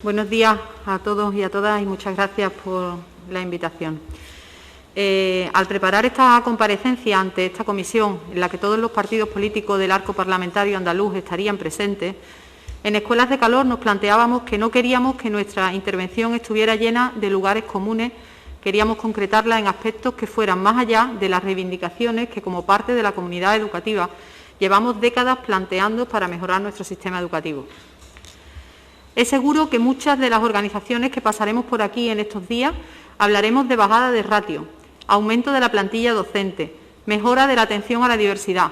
Buenos días a todos y a todas y muchas gracias por la invitación. Al preparar esta comparecencia ante esta comisión, en la que todos los partidos políticos del arco parlamentario andaluz estarían presentes, en Escuelas de Calor nos planteábamos que no queríamos que nuestra intervención estuviera llena de lugares comunes, queríamos concretarla en aspectos que fueran más allá de las reivindicaciones que, como parte de la comunidad educativa, llevamos décadas planteando para mejorar nuestro sistema educativo. Es seguro que muchas de las organizaciones que pasaremos por aquí en estos días hablaremos de bajada de ratio, aumento de la plantilla docente, mejora de la atención a la diversidad,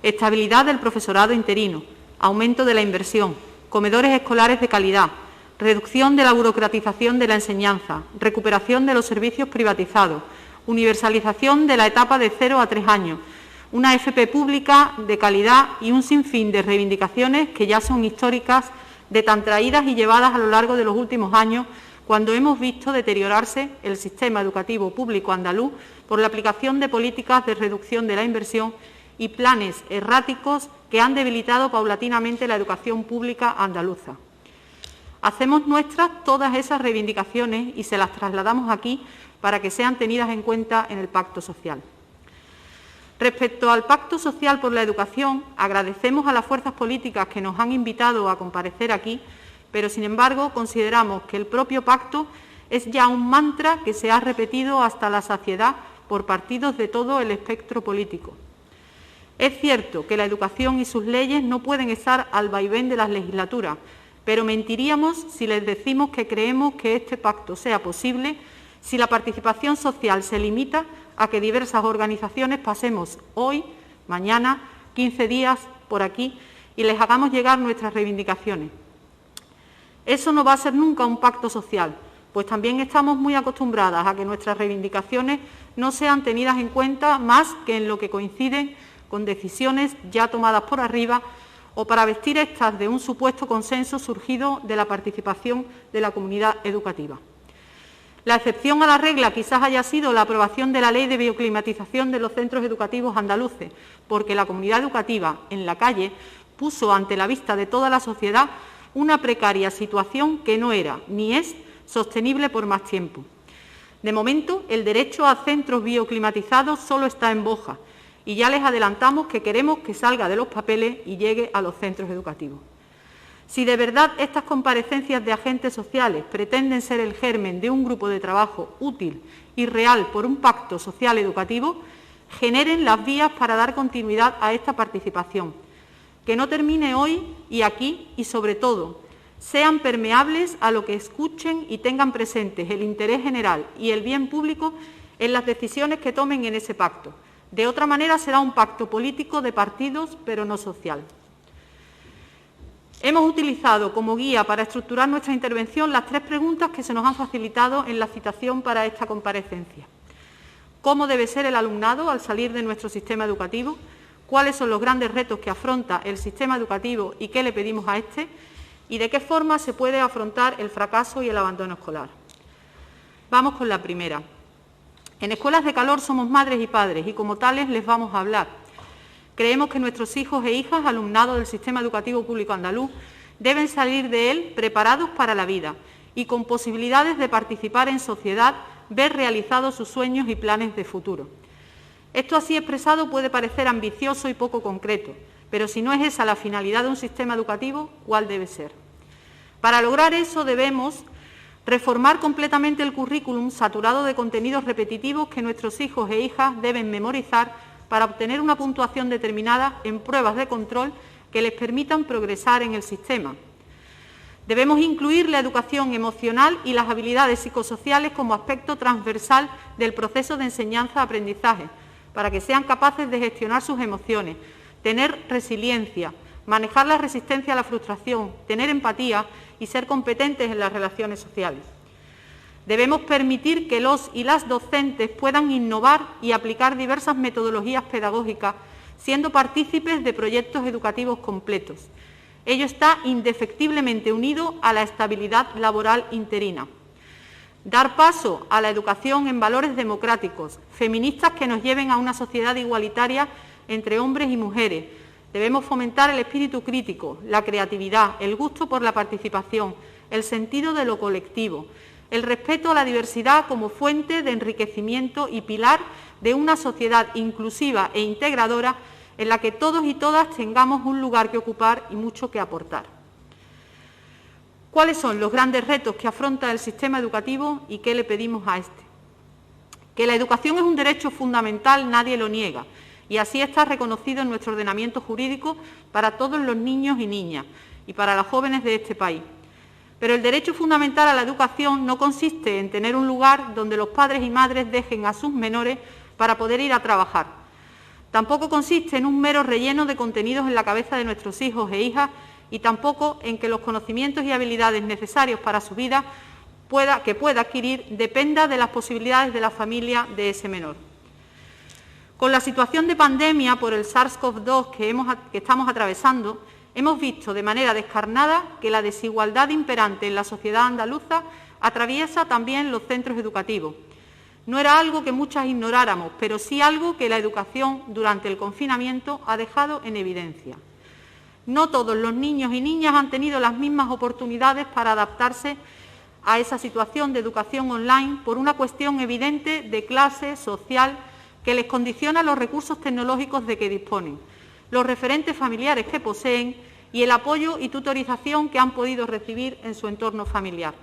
estabilidad del profesorado interino, aumento de la inversión, comedores escolares de calidad, reducción de la burocratización de la enseñanza, recuperación de los servicios privatizados, universalización de la etapa de 0 a 3 años, una FP pública de calidad y un sinfín de reivindicaciones que ya son históricas, de tan traídas y llevadas a lo largo de los últimos años, cuando hemos visto deteriorarse el sistema educativo público andaluz por la aplicación de políticas de reducción de la inversión y planes erráticos que han debilitado paulatinamente la educación pública andaluza. Hacemos nuestras todas esas reivindicaciones y se las trasladamos aquí para que sean tenidas en cuenta en el Pacto Social. Respecto al Pacto Social por la Educación, agradecemos a las fuerzas políticas que nos han invitado a comparecer aquí, pero, sin embargo, consideramos que el propio pacto es ya un mantra que se ha repetido hasta la saciedad por partidos de todo el espectro político. Es cierto que la educación y sus leyes no pueden estar al vaivén de las legislaturas, pero mentiríamos si les decimos que creemos que este pacto sea posible si la participación social se limita a que diversas organizaciones pasemos hoy, mañana, 15 días por aquí y les hagamos llegar nuestras reivindicaciones. Eso no va a ser nunca un pacto social, pues también estamos muy acostumbradas a que nuestras reivindicaciones no sean tenidas en cuenta más que en lo que coinciden con decisiones ya tomadas por arriba o para vestir estas de un supuesto consenso surgido de la participación de la comunidad educativa. La excepción a la regla quizás haya sido la aprobación de la Ley de Bioclimatización de los centros educativos andaluces, porque la comunidad educativa, en la calle, puso ante la vista de toda la sociedad una precaria situación que no era ni es sostenible por más tiempo. De momento, el derecho a centros bioclimatizados solo está en boja y ya les adelantamos que queremos que salga de los papeles y llegue a los centros educativos. Si de verdad estas comparecencias de agentes sociales pretenden ser el germen de un grupo de trabajo útil y real por un pacto social educativo, generen las vías para dar continuidad a esta participación. Que no termine hoy y aquí y, sobre todo, sean permeables a lo que escuchen y tengan presentes el interés general y el bien público en las decisiones que tomen en ese pacto. De otra manera será un pacto político de partidos, pero no social. Hemos utilizado como guía para estructurar nuestra intervención las 3 preguntas que se nos han facilitado en la citación para esta comparecencia. ¿Cómo debe ser el alumnado al salir de nuestro sistema educativo? ¿Cuáles son los grandes retos que afronta el sistema educativo y qué le pedimos a este? ¿Y de qué forma se puede afrontar el fracaso y el abandono escolar? Vamos con la primera. En Escuelas de Calor somos madres y padres y como tales les vamos a hablar. Creemos que nuestros hijos e hijas, alumnado del sistema educativo público andaluz, deben salir de él preparados para la vida y con posibilidades de participar en sociedad, ver realizados sus sueños y planes de futuro. Esto así expresado puede parecer ambicioso y poco concreto, pero si no es esa la finalidad de un sistema educativo, ¿cuál debe ser? Para lograr eso debemos reformar completamente el currículum saturado de contenidos repetitivos que nuestros hijos e hijas deben memorizar para obtener una puntuación determinada en pruebas de control que les permitan progresar en el sistema. Debemos incluir la educación emocional y las habilidades psicosociales como aspecto transversal del proceso de enseñanza-aprendizaje, para que sean capaces de gestionar sus emociones, tener resiliencia, manejar la resistencia a la frustración, tener empatía y ser competentes en las relaciones sociales. Debemos permitir que los y las docentes puedan innovar y aplicar diversas metodologías pedagógicas, siendo partícipes de proyectos educativos completos. Ello está indefectiblemente unido a la estabilidad laboral interina. Dar paso a la educación en valores democráticos, feministas que nos lleven a una sociedad igualitaria entre hombres y mujeres. Debemos fomentar el espíritu crítico, la creatividad, el gusto por la participación, el sentido de lo colectivo, el respeto a la diversidad como fuente de enriquecimiento y pilar de una sociedad inclusiva e integradora en la que todos y todas tengamos un lugar que ocupar y mucho que aportar. ¿Cuáles son los grandes retos que afronta el sistema educativo y qué le pedimos a este? Que la educación es un derecho fundamental, nadie lo niega, y así está reconocido en nuestro ordenamiento jurídico para todos los niños y niñas y para los jóvenes de este país. Pero el derecho fundamental a la educación no consiste en tener un lugar donde los padres y madres dejen a sus menores para poder ir a trabajar. Tampoco consiste en un mero relleno de contenidos en la cabeza de nuestros hijos e hijas y tampoco en que los conocimientos y habilidades necesarios para su vida que pueda adquirir dependa de las posibilidades de la familia de ese menor. Con la situación de pandemia por el SARS-CoV-2 que estamos atravesando, hemos visto de manera descarnada que la desigualdad imperante en la sociedad andaluza atraviesa también los centros educativos. No era algo que muchas ignoráramos, pero sí algo que la educación durante el confinamiento ha dejado en evidencia. No todos los niños y niñas han tenido las mismas oportunidades para adaptarse a esa situación de educación online por una cuestión evidente de clase social que les condiciona los recursos tecnológicos de que disponen, los referentes familiares que poseen y el apoyo y tutorización que han podido recibir en su entorno familiar.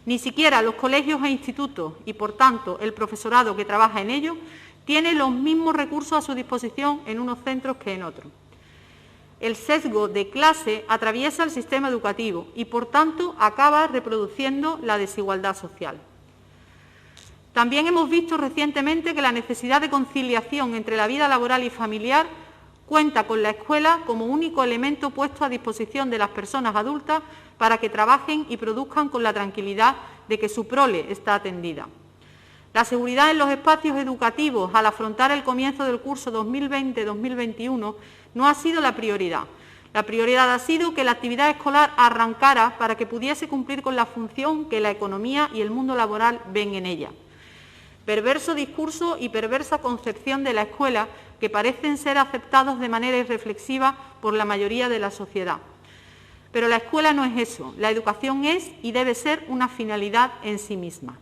Ni siquiera los colegios e institutos y, por tanto, el profesorado que trabaja en ellos tiene los mismos recursos a su disposición en unos centros que en otros. El sesgo de clase atraviesa el sistema educativo y, por tanto, acaba reproduciendo la desigualdad social. También hemos visto recientemente que la necesidad de conciliación entre la vida laboral y familiar cuenta con la escuela como único elemento puesto a disposición de las personas adultas para que trabajen y produzcan con la tranquilidad de que su prole está atendida. La seguridad en los espacios educativos al afrontar el comienzo del curso 2020-2021 no ha sido la prioridad. La prioridad ha sido que la actividad escolar arrancara para que pudiese cumplir con la función que la economía y el mundo laboral ven en ella. Perverso discurso y perversa concepción de la escuela que parecen ser aceptados de manera irreflexiva por la mayoría de la sociedad. Pero la escuela no es eso, la educación es y debe ser una finalidad en sí misma.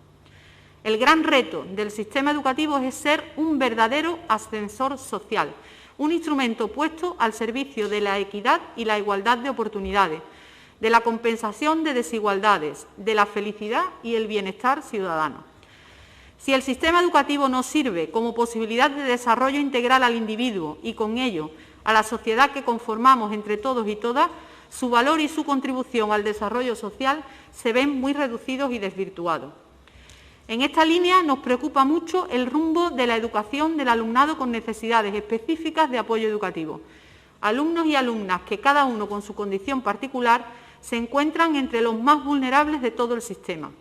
El gran reto del sistema educativo es ser un verdadero ascensor social, un instrumento puesto al servicio de la equidad y la igualdad de oportunidades, de la compensación de desigualdades, de la felicidad y el bienestar ciudadano. Si el sistema educativo no sirve como posibilidad de desarrollo integral al individuo y con ello a la sociedad que conformamos entre todos y todas, su valor y su contribución al desarrollo social se ven muy reducidos y desvirtuados. En esta línea nos preocupa mucho el rumbo de la educación del alumnado con necesidades específicas de apoyo educativo. Alumnos y alumnas que cada uno con su condición particular se encuentran entre los más vulnerables de todo el sistema.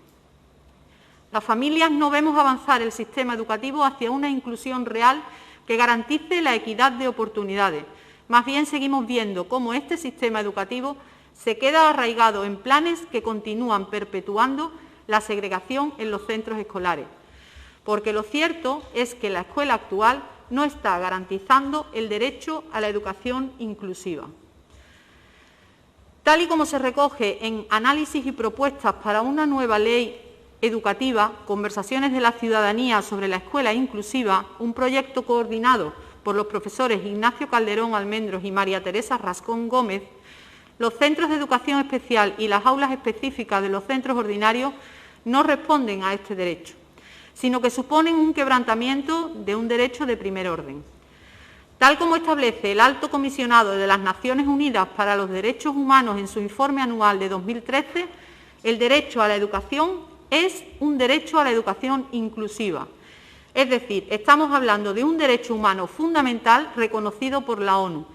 Las familias no vemos avanzar el sistema educativo hacia una inclusión real que garantice la equidad de oportunidades. Más bien seguimos viendo cómo este sistema educativo se queda arraigado en planes que continúan perpetuando la segregación en los centros escolares, porque lo cierto es que la escuela actual no está garantizando el derecho a la educación inclusiva. Tal y como se recoge en Análisis y propuestas para una nueva ley educativa, Conversaciones de la ciudadanía sobre la escuela inclusiva, un proyecto coordinado por los profesores Ignacio Calderón Almendros y María Teresa Rascón Gómez, los centros de educación especial y las aulas específicas de los centros ordinarios no responden a este derecho, sino que suponen un quebrantamiento de un derecho de primer orden. Tal como establece el Alto Comisionado de las Naciones Unidas para los Derechos Humanos en su informe anual de 2013, el derecho a la educación es un derecho a la educación inclusiva. Es decir, estamos hablando de un derecho humano fundamental reconocido por la ONU,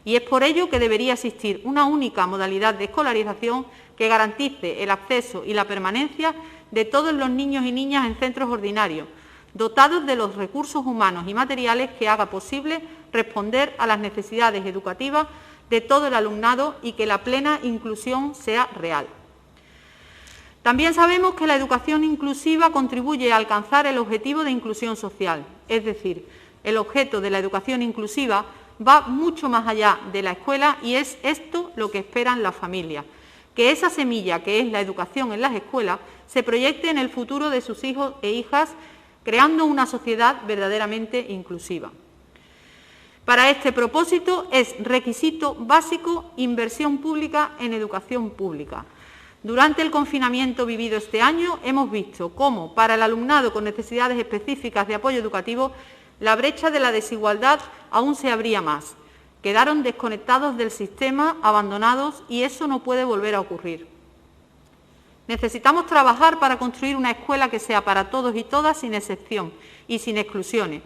y es por ello que debería existir una única modalidad de escolarización que garantice el acceso y la permanencia de todos los niños y niñas en centros ordinarios, dotados de los recursos humanos y materiales que haga posible responder a las necesidades educativas de todo el alumnado y que la plena inclusión sea real. También sabemos que la educación inclusiva contribuye a alcanzar el objetivo de inclusión social, es decir, el objeto de la educación inclusiva va mucho más allá de la escuela y es esto lo que esperan las familias, que esa semilla que es la educación en las escuelas se proyecte en el futuro de sus hijos e hijas, creando una sociedad verdaderamente inclusiva. Para este propósito es requisito básico inversión pública en educación pública. Durante el confinamiento vivido este año hemos visto cómo para el alumnado con necesidades específicas de apoyo educativo la brecha de la desigualdad aún se abría más. Quedaron desconectados del sistema, abandonados, y eso no puede volver a ocurrir. Necesitamos trabajar para construir una escuela que sea para todos y todas sin excepción y sin exclusiones.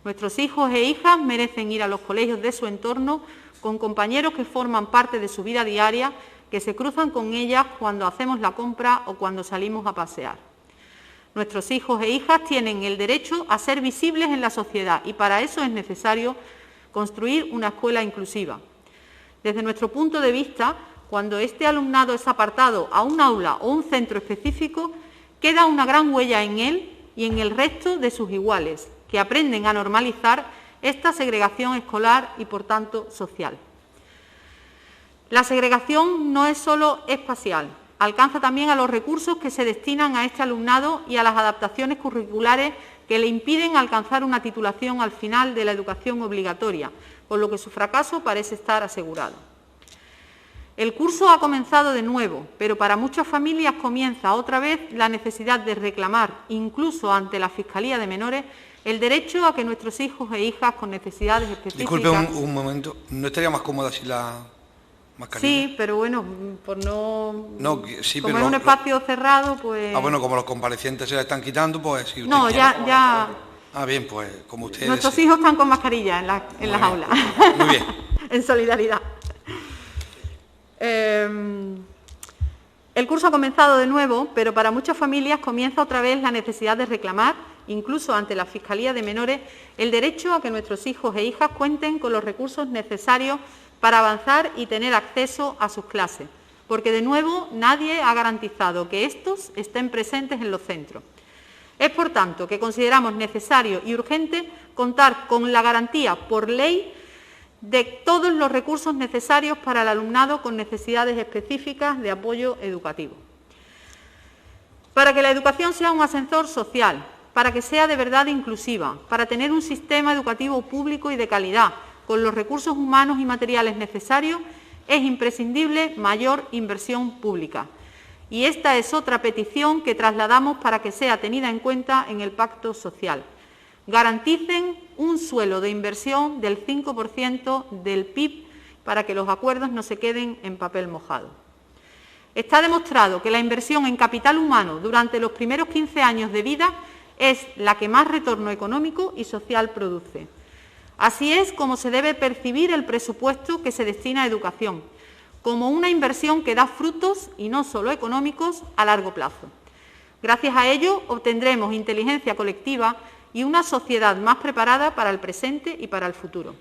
Nuestros hijos e hijas merecen ir a los colegios de su entorno con compañeros que forman parte de su vida diaria, que se cruzan con ellas cuando hacemos la compra o cuando salimos a pasear. Nuestros hijos e hijas tienen el derecho a ser visibles en la sociedad y para eso es necesario construir una escuela inclusiva. Desde nuestro punto de vista, cuando este alumnado es apartado a un aula o un centro específico, queda una gran huella en él y en el resto de sus iguales, que aprenden a normalizar esta segregación escolar y, por tanto, social. La segregación no es solo espacial, alcanza también a los recursos que se destinan a este alumnado y a las adaptaciones curriculares que le impiden alcanzar una titulación al final de la educación obligatoria, por lo que su fracaso parece estar asegurado. El curso ha comenzado de nuevo, pero para muchas familias comienza otra vez la necesidad de reclamar, incluso ante la Fiscalía de Menores, el derecho a que nuestros hijos e hijas con necesidades específicas... Disculpe un momento, ¿no estaría más cómoda si la mascarilla? Sí, pero bueno, por no... sí, como pero es un espacio cerrado, pues... Ah, bueno, como los comparecientes se la están quitando, pues... Si usted no, quiere... ya... Ah, bien, pues como ustedes... Nuestros hijos están con mascarilla en las aulas. Muy bien. En solidaridad. El curso ha comenzado de nuevo, pero para muchas familias comienza otra vez la necesidad de reclamar, incluso ante la Fiscalía de Menores, el derecho a que nuestros hijos e hijas cuenten con los recursos necesarios para avanzar y tener acceso a sus clases, porque de nuevo nadie ha garantizado que estos estén presentes en los centros. Es, por tanto, que consideramos necesario y urgente contar con la garantía por ley de todos los recursos necesarios para el alumnado con necesidades específicas de apoyo educativo. Para que la educación sea un ascensor social, para que sea de verdad inclusiva, para tener un sistema educativo público y de calidad, con los recursos humanos y materiales necesarios, es imprescindible mayor inversión pública. Y esta es otra petición que trasladamos para que sea tenida en cuenta en el Pacto Social. Garanticen un suelo de inversión del 5% del PIB para que los acuerdos no se queden en papel mojado. Está demostrado que la inversión en capital humano durante los primeros 15 años de vida es la que más retorno económico y social produce. Así es como se debe percibir el presupuesto que se destina a educación, como una inversión que da frutos, y no solo económicos, a largo plazo. Gracias a ello obtendremos inteligencia colectiva y una sociedad más preparada para el presente y para el futuro.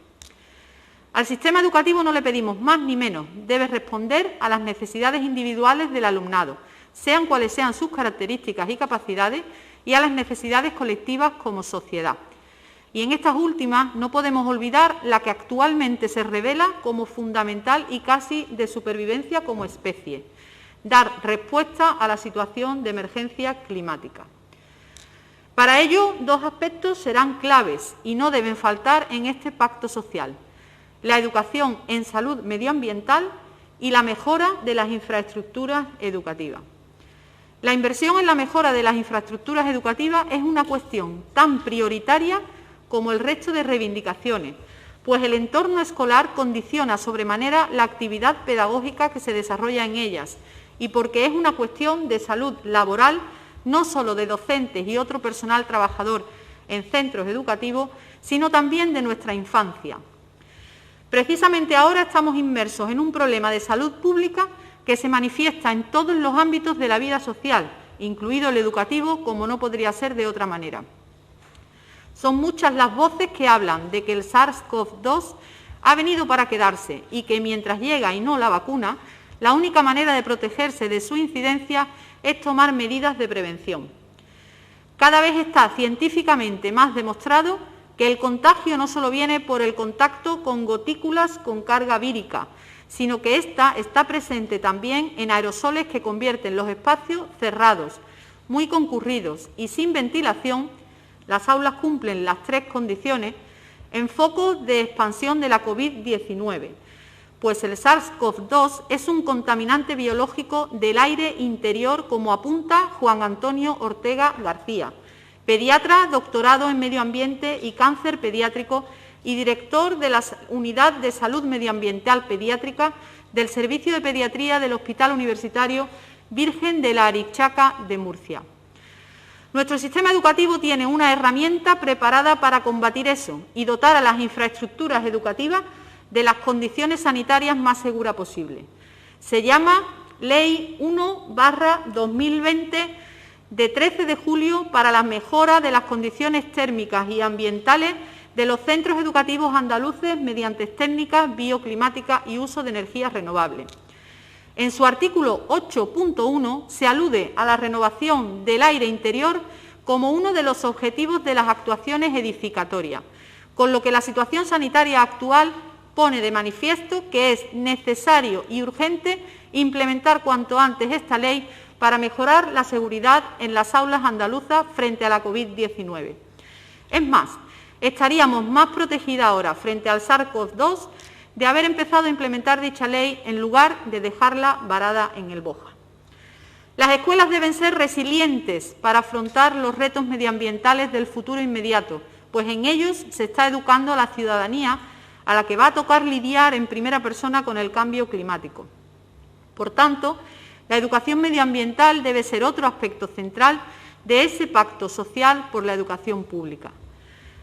Al sistema educativo no le pedimos más ni menos, debe responder a las necesidades individuales del alumnado, sean cuales sean sus características y capacidades, y a las necesidades colectivas como sociedad. Y en estas últimas no podemos olvidar la que actualmente se revela como fundamental y casi de supervivencia como especie: dar respuesta a la situación de emergencia climática. Para ello, dos aspectos serán claves y no deben faltar en este pacto social: la educación en salud medioambiental y la mejora de las infraestructuras educativas. La inversión en la mejora de las infraestructuras educativas es una cuestión tan prioritaria como el resto de reivindicaciones, pues el entorno escolar condiciona sobremanera la actividad pedagógica que se desarrolla en ellas y porque es una cuestión de salud laboral no solo de docentes y otro personal trabajador en centros educativos, sino también de nuestra infancia. Precisamente ahora estamos inmersos en un problema de salud pública que se manifiesta en todos los ámbitos de la vida social, incluido el educativo, como no podría ser de otra manera. Son muchas las voces que hablan de que el SARS-CoV-2 ha venido para quedarse y que mientras llega y no la vacuna, la única manera de protegerse de su incidencia es tomar medidas de prevención. Cada vez está científicamente más demostrado que el contagio no solo viene por el contacto con gotículas con carga vírica, sino que ésta está presente también en aerosoles que convierten los espacios cerrados, muy concurridos y sin ventilación, las aulas cumplen las tres condiciones, en focos de expansión de la COVID-19, pues el SARS-CoV-2 es un contaminante biológico del aire interior, como apunta Juan Antonio Ortega García, pediatra, doctorado en Medio Ambiente y Cáncer Pediátrico y director de la Unidad de Salud Medioambiental Pediátrica del Servicio de Pediatría del Hospital Universitario Virgen de la Arichaca de Murcia. Nuestro sistema educativo tiene una herramienta preparada para combatir eso y dotar a las infraestructuras educativas de las condiciones sanitarias más seguras posibles. Se llama Ley 1/2020 de 13 de julio para la mejora de las condiciones térmicas y ambientales de los centros educativos andaluces mediante técnicas bioclimáticas y uso de energías renovables. En su artículo 8.1 se alude a la renovación del aire interior como uno de los objetivos de las actuaciones edificatorias, con lo que la situación sanitaria actual pone de manifiesto que es necesario y urgente implementar cuanto antes esta ley para mejorar la seguridad en las aulas andaluzas frente a la COVID-19. Es más, estaríamos más protegidas ahora frente al SARS-CoV-2 de haber empezado a implementar dicha ley en lugar de dejarla varada en el Boja. Las escuelas deben ser resilientes para afrontar los retos medioambientales del futuro inmediato, pues en ellos se está educando a la ciudadanía a la que va a tocar lidiar en primera persona con el cambio climático. Por tanto, la educación medioambiental debe ser otro aspecto central de ese pacto social por la educación pública.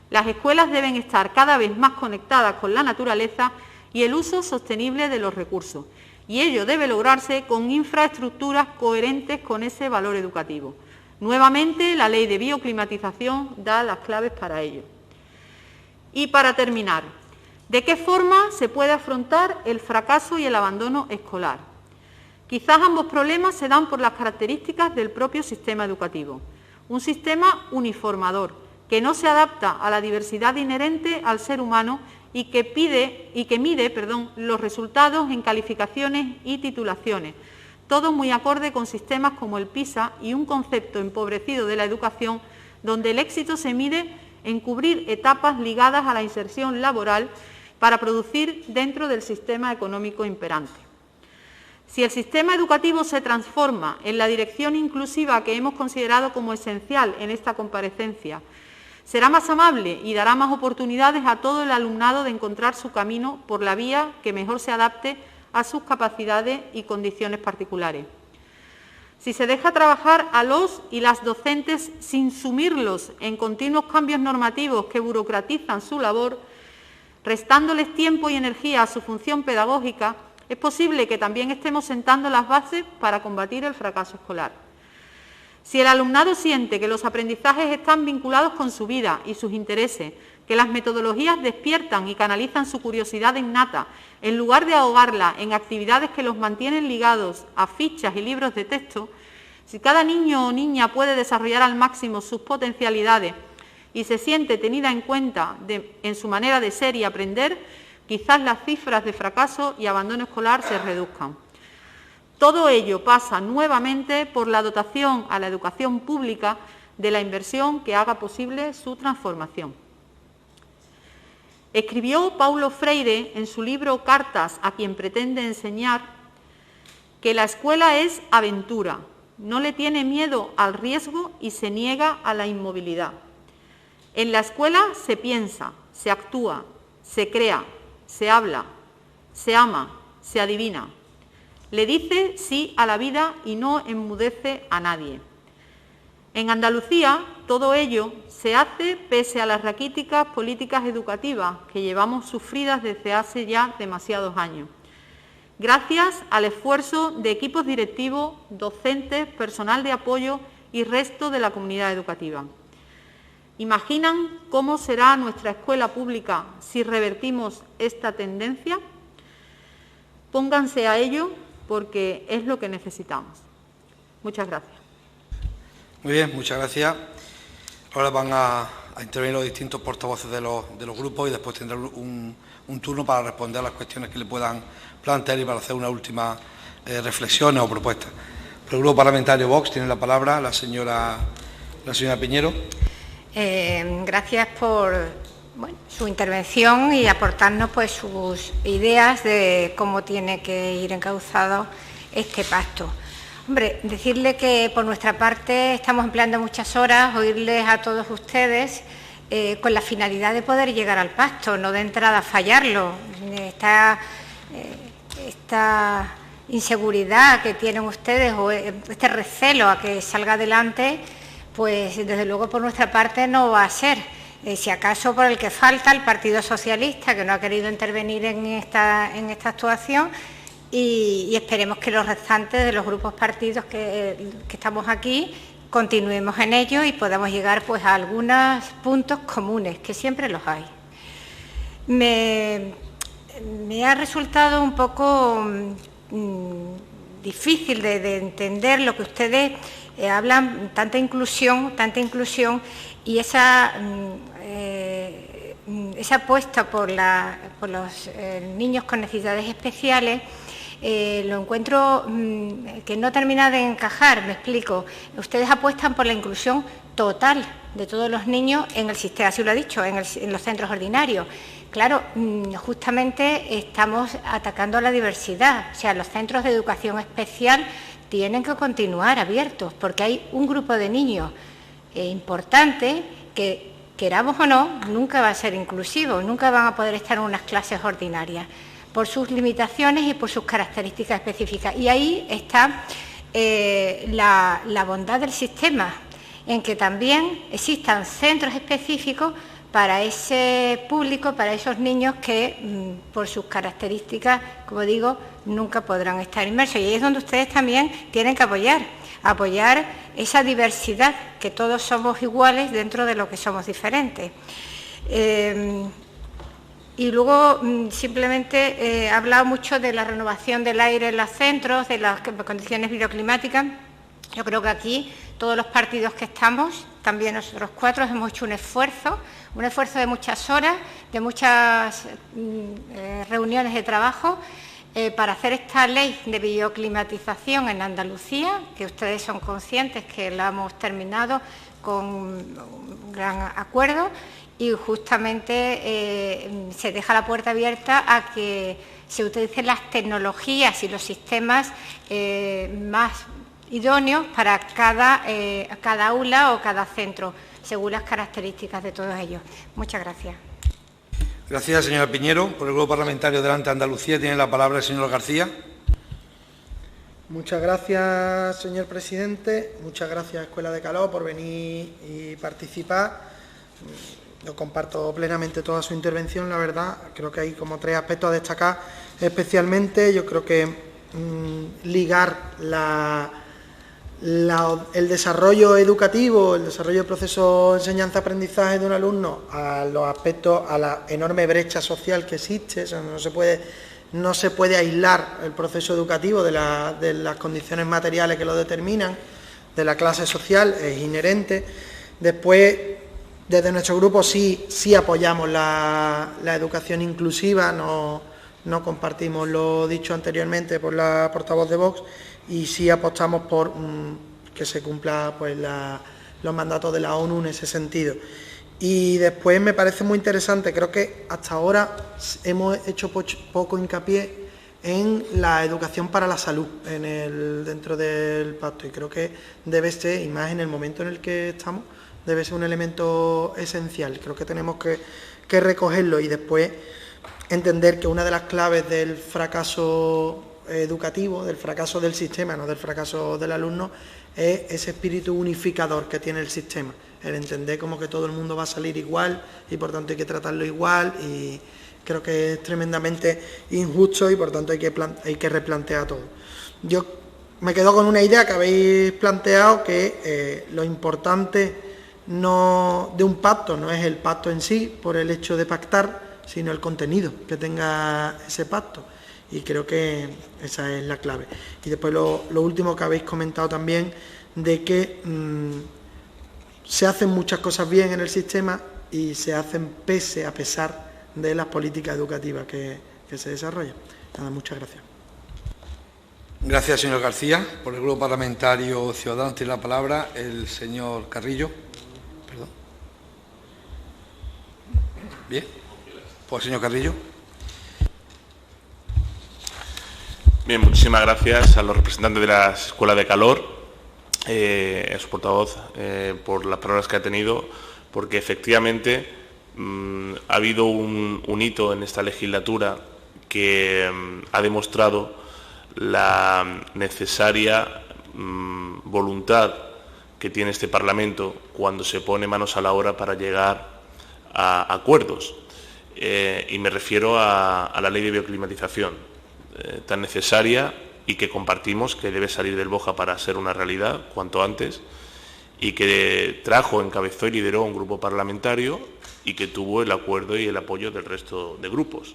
Las escuelas deben estar cada vez más conectadas con la naturaleza y el uso sostenible de los recursos, y ello debe lograrse con infraestructuras coherentes con ese valor educativo. Nuevamente, la Ley de Bioclimatización da las claves para ello. Y para terminar, ¿de qué forma se puede afrontar el fracaso y el abandono escolar? Quizás ambos problemas se dan por las características del propio sistema educativo. Un sistema uniformador, que no se adapta a la diversidad inherente al ser humano y que mide los resultados en calificaciones y titulaciones, todo muy acorde con sistemas como el PISA y un concepto empobrecido de la educación, donde el éxito se mide en cubrir etapas ligadas a la inserción laboral para producir dentro del sistema económico imperante. Si el sistema educativo se transforma en la dirección inclusiva que hemos considerado como esencial en esta comparecencia, será más amable y dará más oportunidades a todo el alumnado de encontrar su camino por la vía que mejor se adapte a sus capacidades y condiciones particulares. Si se deja trabajar a los y las docentes sin sumirlos en continuos cambios normativos que burocratizan su labor, restándoles tiempo y energía a su función pedagógica, es posible que también estemos sentando las bases para combatir el fracaso escolar. Si el alumnado siente que los aprendizajes están vinculados con su vida y sus intereses, que las metodologías despiertan y canalizan su curiosidad innata, en lugar de ahogarla en actividades que los mantienen ligados a fichas y libros de texto, si cada niño o niña puede desarrollar al máximo sus potencialidades y se siente tenida en cuenta en su manera de ser y aprender, quizás las cifras de fracaso y abandono escolar se reduzcan. Todo ello pasa nuevamente por la dotación a la educación pública de la inversión que haga posible su transformación. Escribió Paulo Freire en su libro Cartas a quien pretende enseñar que la escuela es aventura, no le tiene miedo al riesgo y se niega a la inmovilidad. En la escuela se piensa, se actúa, se crea, se habla, se ama, se adivina. Le dice sí a la vida y no enmudece a nadie. En Andalucía, todo ello se hace pese a las raquíticas políticas educativas que llevamos sufridas desde hace ya demasiados años. Gracias al esfuerzo de equipos directivos, docentes, personal de apoyo y resto de la comunidad educativa. ¿Imaginan cómo será nuestra escuela pública si revertimos esta tendencia? Pónganse a ello porque es lo que necesitamos. Muchas gracias. Muy bien, muchas gracias. Ahora van a intervenir los distintos portavoces de los grupos y después tendrá un turno para responder a las cuestiones que le puedan plantear y para hacer una última reflexiones o propuestas. Por el Grupo Parlamentario Vox tiene la palabra la señora Piñero. Gracias por su intervención y aportarnos pues sus ideas de cómo tiene que ir encauzado este pacto. Hombre, decirle que por nuestra parte estamos empleando muchas horas, oírles a todos ustedes con la finalidad de poder llegar al pacto, no de entrada fallarlo. Esta inseguridad que tienen ustedes o este recelo a que salga adelante, pues desde luego por nuestra parte no va a ser. Si acaso por el que falta, el Partido Socialista, que no ha querido intervenir en esta actuación, y esperemos que los restantes de los grupos partidos que estamos aquí continuemos en ello y podamos llegar pues a algunos puntos comunes, que siempre los hay. Me ha resultado un poco difícil de entender lo que ustedes hablan, tanta inclusión y esa apuesta por los niños con necesidades especiales. Lo encuentro que no termina de encajar, me explico. Ustedes apuestan por la inclusión total de todos los niños en el sistema, así lo ha dicho, en los centros ordinarios. Claro, justamente estamos atacando a la diversidad, o sea, los centros de educación especial tienen que continuar abiertos porque hay un grupo de niños importante que, queramos o no, nunca va a ser inclusivo, nunca van a poder estar en unas clases ordinarias, por sus limitaciones y por sus características específicas. Y ahí está la bondad del sistema, en que también existan centros específicos para ese público, para esos niños que, por sus características, como digo, nunca podrán estar inmersos. Y ahí es donde ustedes también tienen que apoyar esa diversidad, que todos somos iguales dentro de lo que somos diferentes. Y luego simplemente he hablado mucho de la renovación del aire en los centros, de las condiciones bioclimáticas. Yo creo que aquí todos los partidos que estamos, también nosotros cuatro, hemos hecho un esfuerzo de muchas horas, de muchas reuniones de trabajo para hacer esta ley de bioclimatización en Andalucía, que ustedes son conscientes que la hemos terminado con un gran acuerdo. Y justamente se deja la puerta abierta a que se utilicen las tecnologías y los sistemas más idóneos para cada aula o cada centro, según las características de todos ellos. Muchas gracias. Gracias, señora Piñero. Por el Grupo Parlamentario Adelante Andalucía tiene la palabra el señor García. Muchas gracias, señor presidente. Muchas gracias, Escuela de Caló, por venir y participar. Yo comparto plenamente toda su intervención, la verdad. Creo que hay como tres aspectos a destacar especialmente. Yo creo que ligar el desarrollo educativo, el desarrollo del proceso de enseñanza-aprendizaje de un alumno a los aspectos, a la enorme brecha social que existe. O sea, no se puede aislar el proceso educativo de las condiciones materiales que lo determinan, de la clase social, es inherente. Después, desde nuestro grupo sí apoyamos la educación inclusiva, no compartimos lo dicho anteriormente por la portavoz de Vox y sí apostamos por que se cumpla pues, los mandatos de la ONU en ese sentido. Y después me parece muy interesante, creo que hasta ahora hemos hecho poco hincapié en la educación para la salud dentro del pacto y creo que debe ser, y más en el momento en el que estamos, debe ser un elemento esencial. Creo que tenemos que recogerlo y después entender que una de las claves del fracaso educativo, del fracaso del sistema, no del fracaso del alumno, es ese espíritu unificador que tiene el sistema, el entender como que todo el mundo va a salir igual y por tanto hay que tratarlo igual, y creo que es tremendamente injusto y por tanto hay que replantear todo. Yo me quedo con una idea que habéis planteado, que lo importante de un pacto no es el pacto en sí, por el hecho de pactar, sino el contenido que tenga ese pacto. Y creo que esa es la clave. Y después lo último que habéis comentado también, de que se hacen muchas cosas bien en el sistema y se hacen a pesar de las políticas educativas que se desarrollan. Nada, muchas gracias. Gracias, señor García. Por el Grupo Parlamentario Ciudadanos tiene la palabra el señor Carrillo. Perdón. Bien. Pues, señor Carrillo. Bien, muchísimas gracias a los representantes de la Escuela de Calor, a su portavoz, por las palabras que ha tenido, porque efectivamente ha habido un hito en esta legislatura que ha demostrado la necesaria voluntad que tiene este Parlamento cuando se pone manos a la obra para llegar a acuerdos. Y me refiero a la ley de bioclimatización, tan necesaria y que compartimos, que debe salir del Boja para ser una realidad cuanto antes, y que encabezó y lideró un grupo parlamentario y que tuvo el acuerdo y el apoyo del resto de grupos.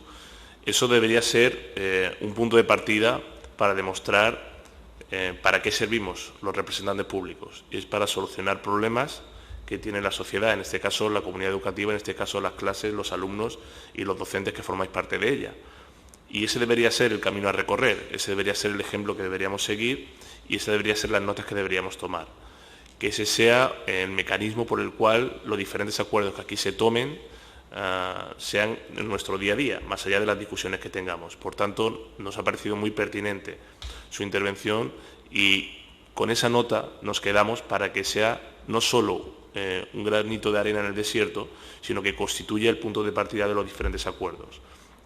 Eso debería ser un punto de partida para demostrar para qué servimos los representantes públicos. Y es para solucionar problemas que tiene la sociedad, en este caso la comunidad educativa, en este caso las clases, los alumnos y los docentes que formáis parte de ella. Y ese debería ser el camino a recorrer, ese debería ser el ejemplo que deberíamos seguir y ese debería ser las notas que deberíamos tomar. Que ese sea el mecanismo por el cual los diferentes acuerdos que aquí se tomen sean en nuestro día a día, más allá de las discusiones que tengamos. Por tanto, nos ha parecido muy pertinente su intervención y con esa nota nos quedamos para que sea no solo un granito de arena en el desierto, sino que constituya el punto de partida de los diferentes acuerdos.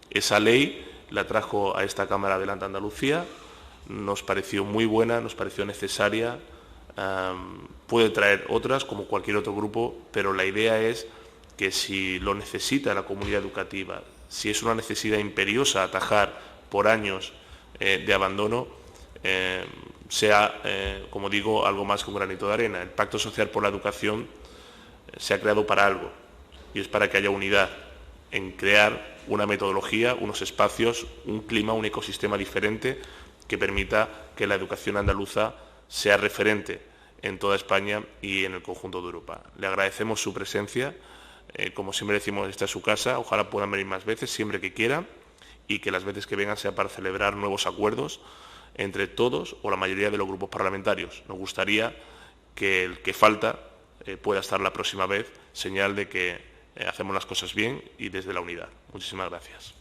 Esa ley la trajo a esta Cámara adelante Andalucía, nos pareció muy buena, nos pareció necesaria, puede traer otras como cualquier otro grupo, pero la idea es que si lo necesita la comunidad educativa, si es una necesidad imperiosa atajar por años de abandono, sea, como digo, algo más que un granito de arena. El Pacto Social por la Educación se ha creado para algo, y es para que haya unidad en crear una metodología, unos espacios, un clima, un ecosistema diferente que permita que la educación andaluza sea referente en toda España y en el conjunto de Europa. Le agradecemos su presencia. Como siempre decimos, esta es su casa, ojalá puedan venir más veces, siempre que quieran, y que las veces que vengan sea para celebrar nuevos acuerdos entre todos o la mayoría de los grupos parlamentarios. Nos gustaría que el que falta pueda estar la próxima vez, señal de que hacemos las cosas bien y desde la unidad. Muchísimas gracias.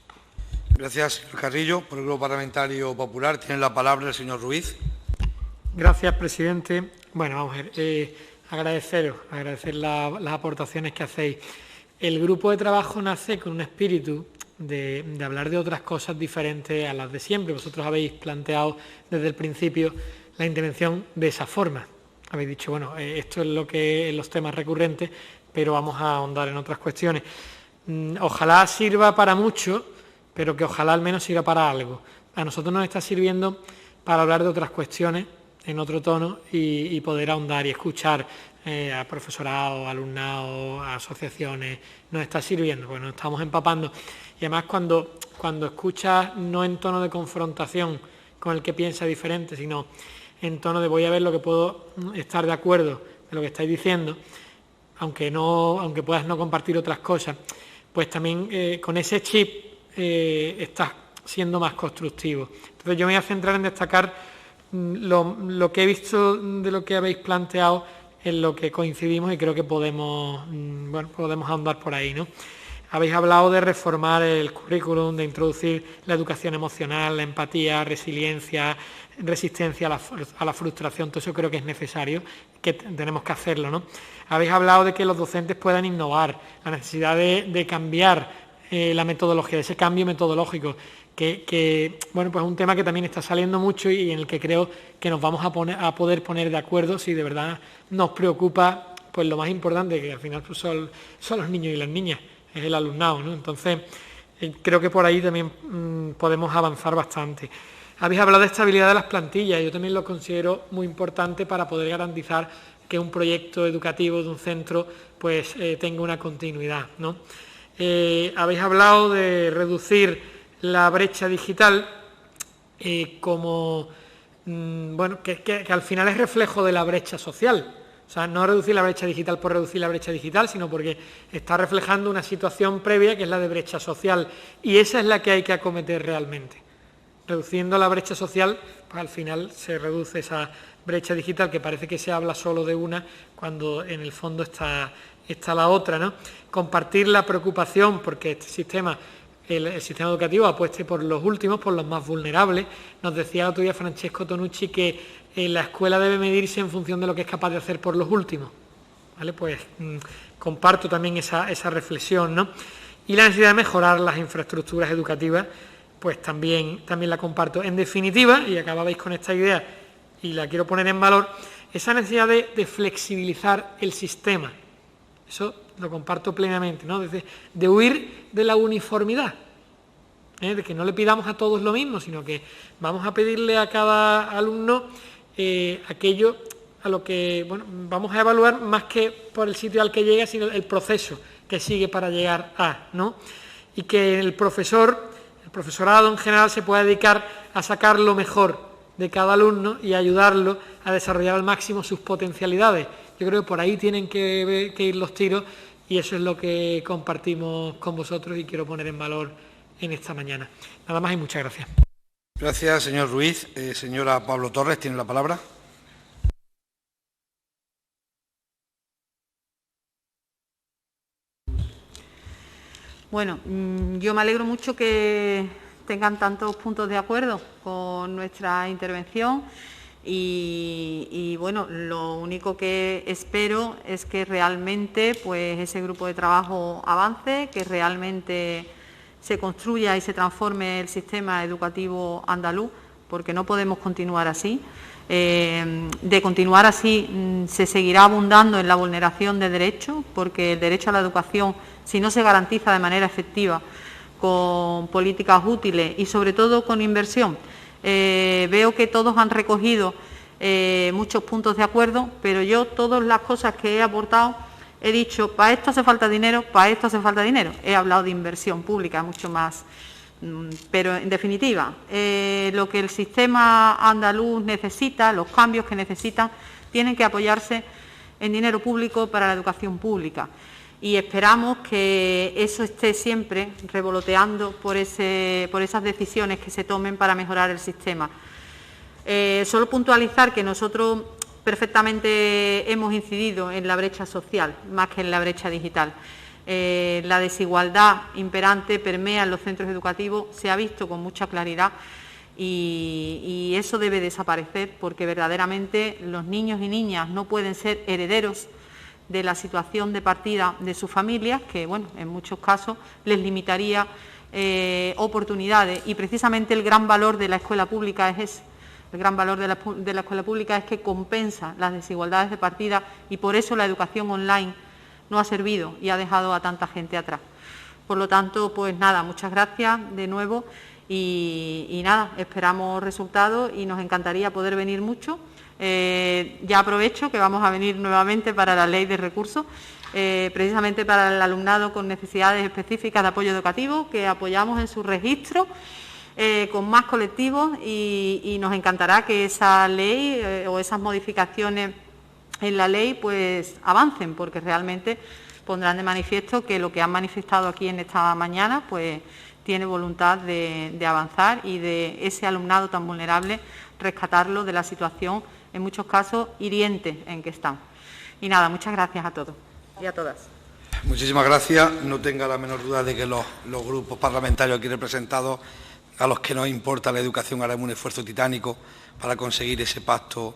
Gracias, señor Carrillo. Por el Grupo Parlamentario Popular tiene la palabra el señor Ruiz. Gracias, presidente. Bueno, vamos a ver, agradecer las aportaciones que hacéis. El grupo de trabajo nace con un espíritu de hablar de otras cosas diferentes a las de siempre. Vosotros habéis planteado desde el principio la intervención de esa forma. Habéis dicho, bueno, esto es lo que es los temas recurrentes, pero vamos a ahondar en otras cuestiones. Ojalá sirva para mucho, pero que ojalá al menos sirva para algo. A nosotros nos está sirviendo para hablar de otras cuestiones en otro tono y poder ahondar y escuchar a profesorado, alumnado, a asociaciones. Nos está sirviendo, porque nos estamos empapando. Y además cuando escuchas no en tono de confrontación con el que piensa diferente, sino en tono de voy a ver lo que puedo estar de acuerdo de lo que estáis diciendo, aunque puedas no compartir otras cosas, pues también con ese chip estás siendo más constructivo. Entonces yo me voy a centrar en destacar lo que he visto de lo que habéis planteado, en lo que coincidimos y creo que podemos ahondar por ahí, ¿no? Habéis hablado de reformar el currículum, de introducir la educación emocional, la empatía, resiliencia, resistencia a la frustración. Todo eso creo que es necesario, que tenemos que hacerlo, ¿no? Habéis hablado de que los docentes puedan innovar, la necesidad de cambiar la metodología, ese cambio metodológico, que bueno, pues es un tema que también está saliendo mucho y en el que creo que nos vamos a poder poner de acuerdo si de verdad nos preocupa pues lo más importante, que al final pues son los niños y las niñas, es el alumnado, ¿no? Entonces creo que por ahí también podemos avanzar bastante. Habéis hablado de estabilidad de las plantillas, yo también lo considero muy importante para poder garantizar que un proyecto educativo de un centro pues tenga una continuidad, ¿no? Habéis hablado de reducir la brecha digital como, bueno, que al final es reflejo de la brecha social. O O sea, no reducir la brecha digital por reducir la brecha digital, sino porque está reflejando una situación previa que es la de brecha social, y esa es la que hay que acometer realmente. Reduciendo la brecha social, pues al final se reduce esa brecha digital, que parece que se habla solo de una, cuando en el fondo está la otra, ¿no? Compartir la preocupación porque este sistema, el sistema educativo apueste por los últimos, por los más vulnerables. Nos decía el otro día Francesco Tonucci que la escuela debe medirse en función de lo que es capaz de hacer por los últimos, ¿vale? Pues comparto también esa reflexión, ¿no? Y la necesidad de mejorar las infraestructuras educativas, pues también la comparto. En definitiva, y acababais con esta idea y la quiero poner en valor, esa necesidad de flexibilizar el sistema. Eso lo comparto plenamente, ¿no? De huir de la uniformidad, de que no le pidamos a todos lo mismo, sino que vamos a pedirle a cada alumno aquello a lo que, bueno, vamos a evaluar más que por el sitio al que llega, sino el proceso que sigue para llegar a, ¿no? Y que el profesorado en general se pueda dedicar a sacar lo mejor de cada alumno y ayudarlo a desarrollar al máximo sus potencialidades. Yo creo que por ahí tienen que ir los tiros, y eso es lo que compartimos con vosotros y quiero poner en valor en esta mañana. Nada más y muchas gracias. Gracias, señor Ruiz. Señora Pablo Torres, tiene la palabra. Bueno, yo me alegro mucho que tengan tantos puntos de acuerdo con nuestra intervención y bueno, lo único que espero es que realmente pues ese grupo de trabajo avance, que realmente se construya y se transforme el sistema educativo andaluz, porque no podemos continuar así. De continuar así se seguirá abundando en la vulneración de derechos, porque el derecho a la educación, si no se garantiza de manera efectiva con políticas útiles y sobre todo con inversión, veo que todos han recogido muchos puntos de acuerdo, pero yo todas las cosas que he aportado he dicho, para esto hace falta dinero, para esto hace falta dinero. He hablado de inversión pública mucho más, pero en definitiva, lo que el sistema andaluz necesita, los cambios que necesitan, tienen que apoyarse en dinero público para la educación pública. Y esperamos que eso esté siempre revoloteando por esas decisiones que se tomen para mejorar el sistema. Solo puntualizar que nosotros perfectamente hemos incidido en la brecha social, más que en la brecha digital. La desigualdad imperante permea en los centros educativos, se ha visto con mucha claridad y eso debe desaparecer, porque verdaderamente los niños y niñas no pueden ser herederos de la situación de partida de sus familias, que bueno, en muchos casos les limitaría oportunidades, y precisamente el gran valor de la escuela pública es ese. El gran valor de la escuela pública es que compensa las desigualdades de partida, y por eso la educación online no ha servido y ha dejado a tanta gente atrás. Por lo tanto, pues nada, muchas gracias de nuevo y nada, esperamos resultados y nos encantaría poder venir mucho. Ya aprovecho que vamos a venir nuevamente para la ley de recursos, precisamente para el alumnado con necesidades específicas de apoyo educativo, que apoyamos en su registro con más colectivos y nos encantará que esa ley o esas modificaciones en la ley pues avancen, porque realmente pondrán de manifiesto que lo que han manifestado aquí en esta mañana pues tiene voluntad de avanzar y de ese alumnado tan vulnerable rescatarlo de la situación, en muchos casos hiriente en que están. Y nada, muchas gracias a todos y a todas. Muchísimas gracias. No tenga la menor duda de que los grupos parlamentarios aquí representados, a los que nos importa la educación, haremos un esfuerzo titánico para conseguir ese pacto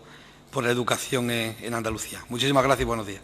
por la educación en Andalucía. Muchísimas gracias y buenos días.